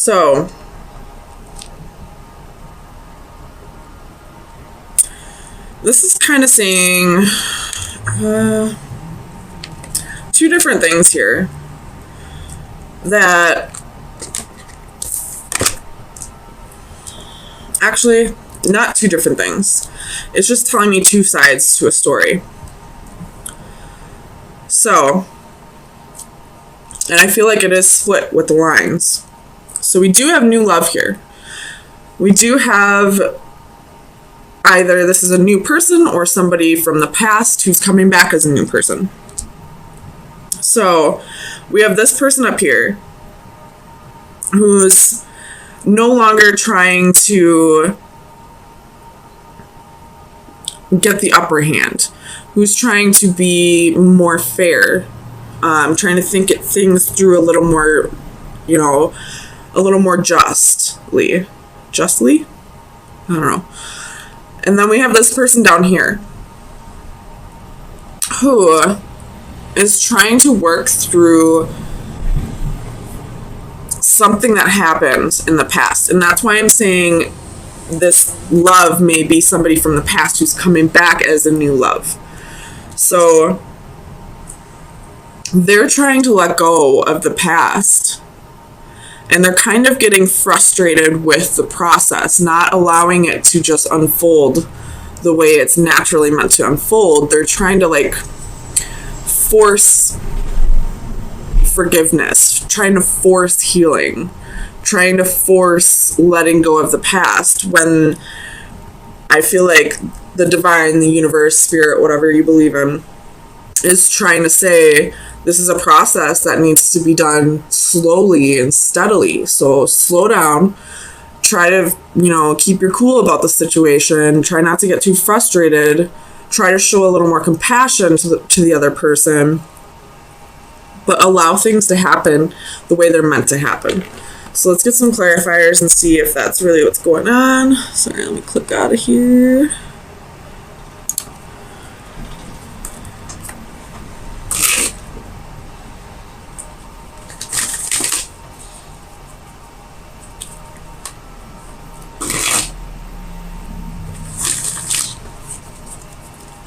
So this is kind of saying two different things here. That actually, not two different things. It's just telling me two sides to a story. So, and I feel like it is split with the lines. So we do have new love here. We do have either this is a new person or somebody from the past who's coming back as a new person. So we have this person up here who's no longer trying to get the upper hand, who's trying to be more fair, trying to think things through a little more, a little more justly? I don't know. And then we have this person down here who is trying to work through something that happened in the past. And that's why I'm saying this love may be somebody from the past who's coming back as a new love. So they're trying to let go of the past. And they're kind of getting frustrated with the process, not allowing it to just unfold the way it's naturally meant to unfold. They're trying to force forgiveness, trying to force healing, trying to force letting go of the past, when I feel like the divine, the universe, spirit, whatever you believe in, is trying to say this is a process that needs to be done slowly and steadily. So slow down, try to, keep your cool about the situation, try not to get too frustrated, try to show a little more compassion to the other person, but allow things to happen the way they're meant to happen. So let's get some clarifiers and see if that's really what's going on. Sorry, let me click out of here.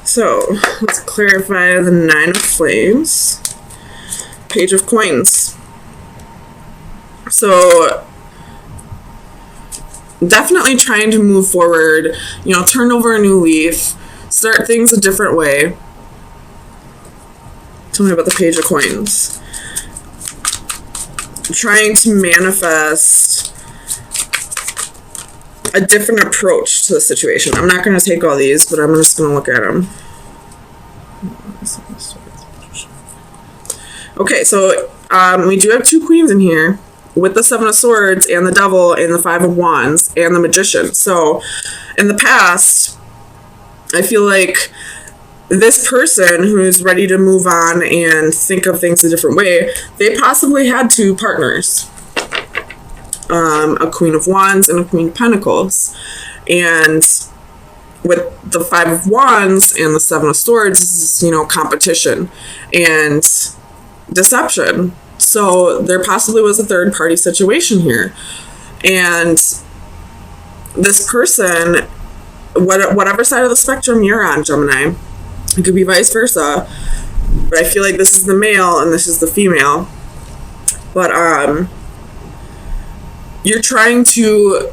So let's clarify the Nine of Flames, Page of Coins. So definitely trying to move forward, turn over a new leaf, start things a different way. Tell me about the Page of Coins. Trying to manifest a different approach to the situation. I'm not going to take all these, but I'm just going to look at them. Okay, so we do have two queens in here with the Seven of Swords and the Devil and the Five of Wands and the Magician. So in the past, I feel like this person who's ready to move on and think of things a different way, they possibly had two partners. A Queen of Wands and a Queen of Pentacles. And with the Five of Wands and the Seven of Swords, this is, competition and deception. So there possibly was a third party situation here. And this person, whatever side of the spectrum you're on, Gemini, it could be vice versa, but I feel like this is the male and this is the female. But you're trying to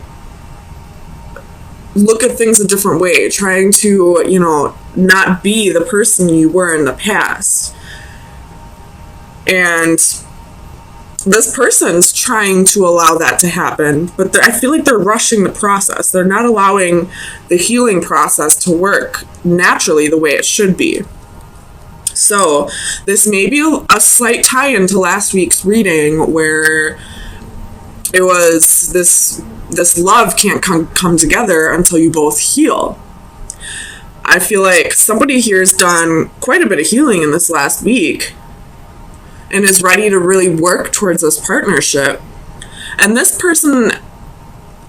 look at things a different way, trying to, not be the person you were in the past. And this person's trying to allow that to happen, but I feel like they're rushing the process. They're not allowing the healing process to work naturally the way it should be. So this may be a slight tie-in to last week's reading, where it was this love can't come together until you both heal. I feel like somebody here has done quite a bit of healing in this last week and is ready to really work towards this partnership. And this person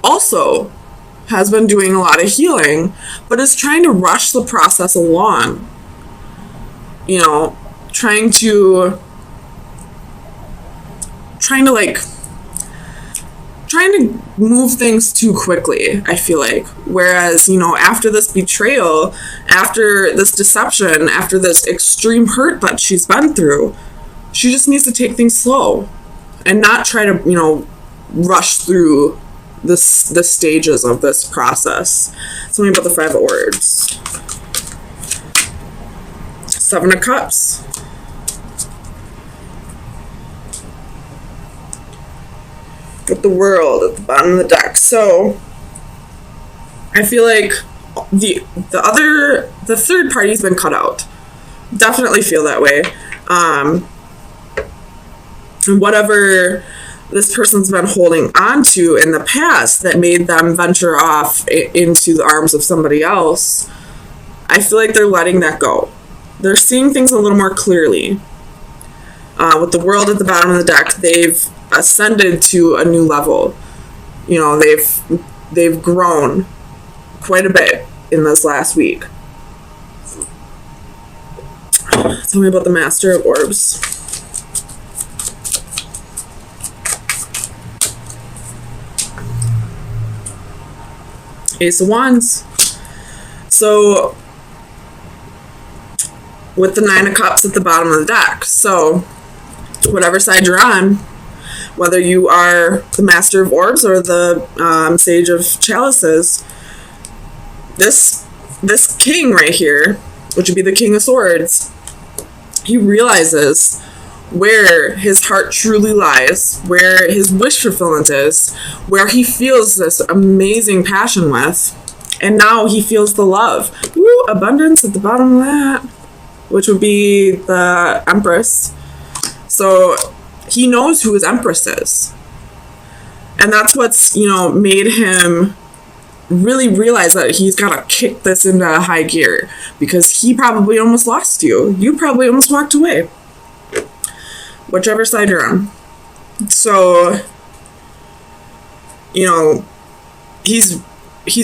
also has been doing a lot of healing, but is trying to rush the process along. Trying to trying to move things too quickly, I feel like. Whereas, you know, after this betrayal, after this deception, after this extreme hurt that she's been through, she just needs to take things slow and not try to, you know, rush through the stages of this process. Tell me about the Five of Swords. Seven of Cups. With the World at the bottom of the deck. So I feel like the third party's been cut out. Definitely feel that way. Whatever this person's been holding on to in the past that made them venture off into the arms of somebody else, I feel like they're letting that go. They're seeing things a little more clearly. With the World at the bottom of the deck, they've ascended to a new level. You know, they've grown quite a bit in this last week. Tell me about the Master of Orbs. Ace of Wands. So with the Nine of Cups at the bottom of the deck. So whatever side you're on, whether you are the Master of Orbs or the Sage of Chalices, this king right here, which would be the King of Swords, he realizes where his heart truly lies, where his wish fulfillment is, where he feels this amazing passion with, and now he feels the love. Woo, abundance at the bottom of that, which would be the Empress. So he knows who his Empress is. And that's what's, you know, made him really realize that he's got to kick this into high gear, because he probably almost lost you. You probably almost walked away. Whichever side you're on. So, you know, he's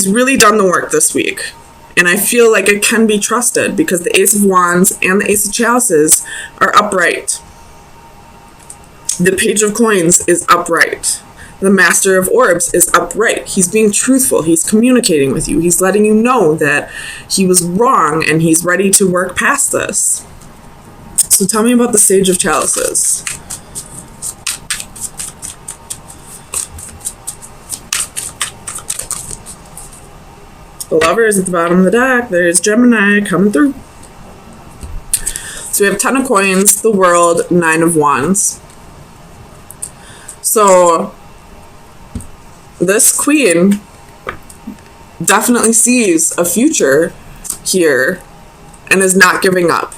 really done the work this week. And I feel like it can be trusted because the Ace of Wands and the Ace of Chalices are upright. The Page of Coins is upright. The Master of Orbs is upright. He's being truthful. He's communicating with you. He's letting you know that he was wrong and he's ready to work past this. So tell me about the Sage of Chalices. The Lovers at the bottom of the deck. There's Gemini coming through. So we have 10 of Coins, the World, 9 of Wands. So this queen definitely sees a future here and is not giving up.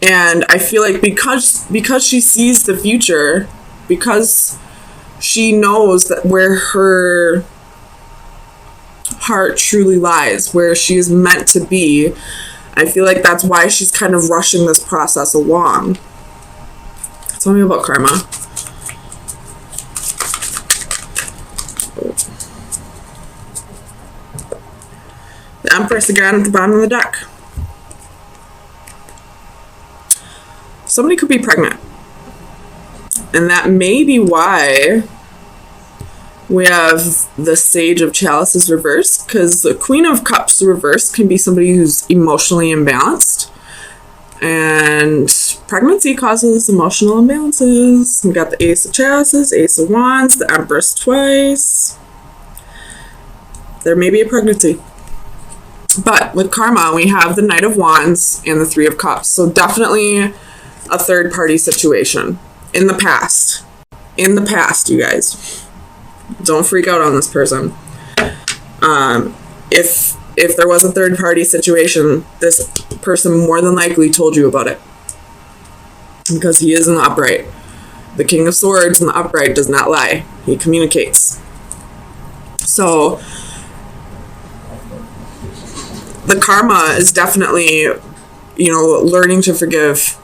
And I feel like because she sees the future, because she knows that where her heart truly lies, where she is meant to be, I feel like that's why she's kind of rushing this process along. Tell me about karma. The Empress again at the bottom of the deck. Somebody could be pregnant. And that may be why we have the Sage of Chalices reversed, because the Queen of Cups reversed can be somebody who's emotionally imbalanced. And pregnancy causes emotional imbalances. We got the Ace of Chalices, Ace of Wands, the Empress twice. There may be a pregnancy. But with karma, we have the Knight of Wands and the Three of Cups. So definitely a third party situation. In the past. In the past, you guys. Don't freak out on this person. If there was a third party situation, this person more than likely told you about it. Because he is in the upright. The King of Swords in the upright does not lie. He communicates. So the karma is definitely, you know, learning to forgive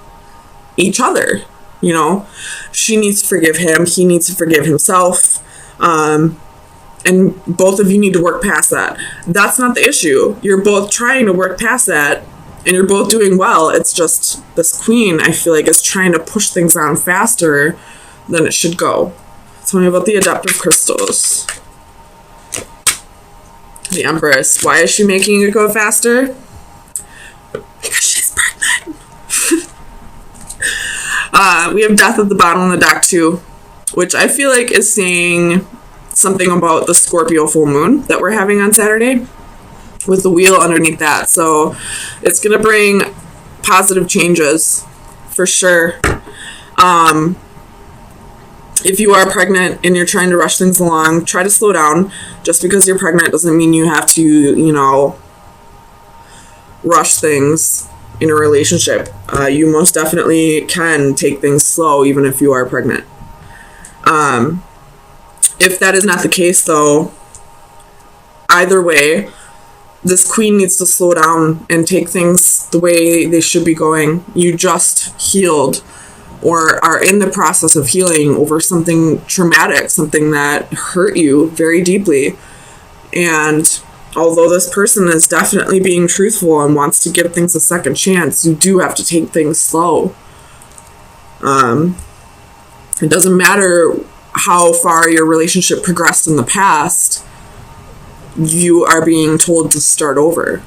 each other. You know, she needs to forgive him. He needs to forgive himself. And both of you need to work past that. That's not the issue. You're both trying to work past that and you're both doing well. It's just this queen, I feel like, is trying to push things on faster than it should go. Tell me about the adaptive crystals. The Empress. Why is she making it go faster? Because she's pregnant. We have Death at the bottom of the deck too, which I feel like is saying something about the Scorpio full moon that we're having on Saturday, with the wheel underneath that. So it's going to bring positive changes for sure. If you are pregnant and you're trying to rush things along, try to slow down. Just because you're pregnant doesn't mean you have to, you know, rush things in a relationship. You most definitely can take things slow even if you are pregnant. If that is not the case, though, either way, this queen needs to slow down and take things the way they should be going. You just healed or are in the process of healing over something traumatic, something that hurt you very deeply. And although this person is definitely being truthful and wants to give things a second chance, you do have to take things slow. It doesn't matter how far your relationship progressed in the past. You are being told to start over,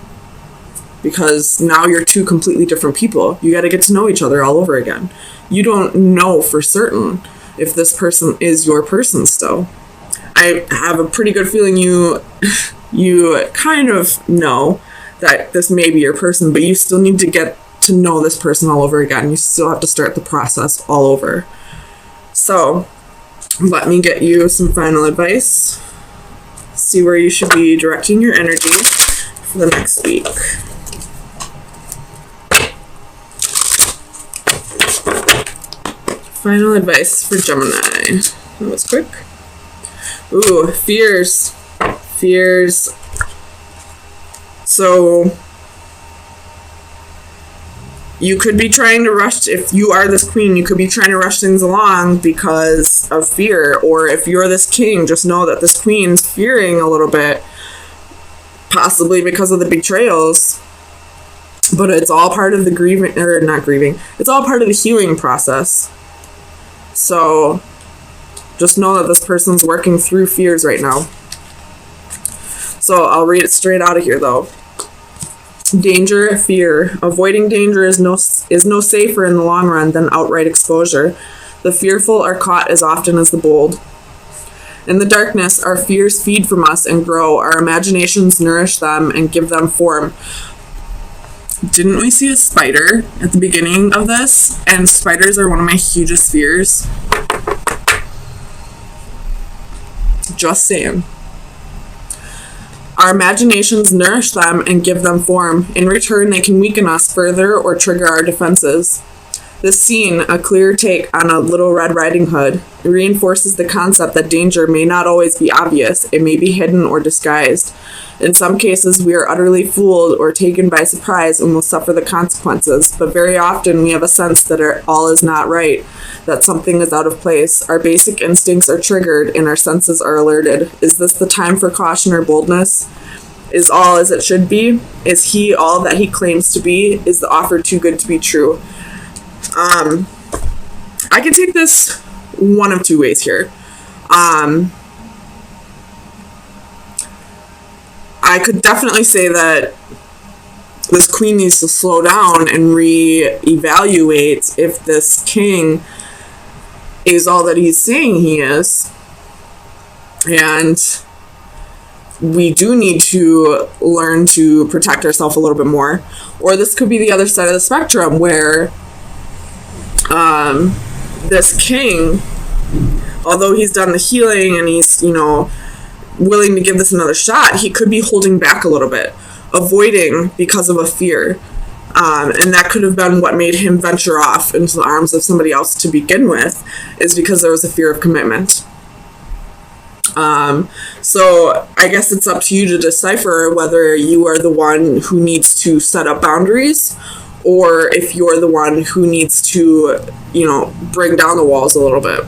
because now you're two completely different people. You got to get to know each other all over again. You don't know for certain if this person is your person still. I have a pretty good feeling you kind of know that this may be your person, but you still need to get to know this person all over again. You still have to start the process all over. So let me get you some final advice. See where you should be directing your energy for the next week. Final advice for Gemini. That was quick. Ooh, fears. Fears. So you could be trying to rush, if you are this queen, you could be trying to rush things along because of fear. Or if you're this king, just know that this queen's fearing a little bit, possibly because of the betrayals. But it's all part of the grieving, or not grieving, it's all part of the healing process. So just know that this person's working through fears right now. So I'll read it straight out of here though. Danger, fear. Avoiding danger is no safer in the long run than outright exposure. The fearful are caught as often as the bold. In the darkness, our fears feed from us and grow. Our imaginations nourish them and give them form. Didn't we see a spider at the beginning of this? And spiders are one of my hugest fears. Just saying. Our imaginations nourish them and give them form. In return, they can weaken us further or trigger our defenses. This scene, a clear take on a Little Red Riding Hood, reinforces the concept that danger may not always be obvious. It may be hidden or disguised. In some cases, we are utterly fooled or taken by surprise and will suffer the consequences, but very often we have a sense that all is not right, that something is out of place. Our basic instincts are triggered and our senses are alerted. Is this the time for caution or boldness? Is all as it should be? Is he all that he claims to be? Is the offer too good to be true? I can take this one of two ways here. I could definitely say that this queen needs to slow down and reevaluate if this king is all that he's saying he is. And we do need to learn to protect ourselves a little bit more. Or this could be the other side of the spectrum where this king, although he's done the healing and he's, willing to give this another shot, he could be holding back a little bit, avoiding because of a fear. And that could have been what made him venture off into the arms of somebody else to begin with, is because there was a fear of commitment. So I guess it's up to you to decipher whether you are the one who needs to set up boundaries, or if you're the one who needs to, bring down the walls a little bit.